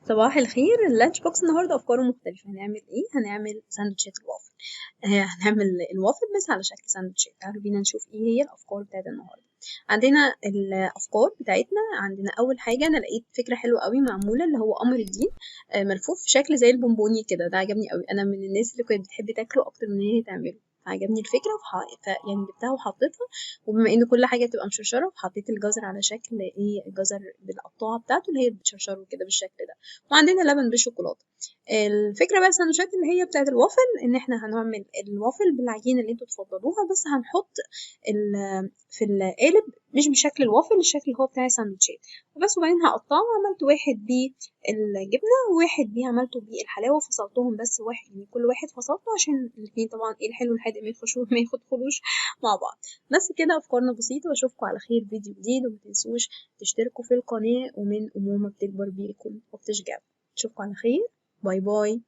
صباح الخير. اللانش بوكس النهارده افكاره مختلفه. هنعمل ايه؟ هنعمل ساندوتشات الوافل. هنعمل الوافل بس على شكل ساندوتشات. تعالوا بينا نشوف ايه هي الافكار بتاعت النهارده. عندنا الافكار بتاعتنا. عندنا اول حاجه انا لقيت فكره حلوه قوي معموله، اللي هو قمر الدين، ملفوف في شكل زي البونبوني كده. ده عجبني قوي، انا من الناس اللي كانت بتحب تاكله اكتر من هي تعمله. عجبني الفكره يعني جبتها وحطيتها. وبما ان كل حاجه بتبقى مشرشره، فحطيت الجزر على شكل ايه، الجزر بالقطاعه بتاعته اللي هي بتشرشره كده بالشكل ده. وعندنا لبن بالشوكولاته. الفكره بقى السندوتشات اللي هي بتاعه الوافل، ان احنا هنعمل الوافل بالعجينه اللي انتوا تفضلوها، بس هنحط في القالب مش بشكل الوافل، الشكل اللي هو بتاع الساندوتشات وبس. وبعدين هقطعه، عملت واحد بالجبنه وواحد بيه عملته بالحلاوه، فصلتهم بس واحد، يعني كل واحد فصلته عشان الاثنين طبعا ايه، الحلو والحادق ما يدخلوش مع بعض. بس كده افكارنا بسيطه، واشوفكم على خير فيديو جديد. وما تنسوش تشتركوا في القناه، ومن امومه بتكبر بيكم وبتشجعكم. اشوفكم على خير. باي باي.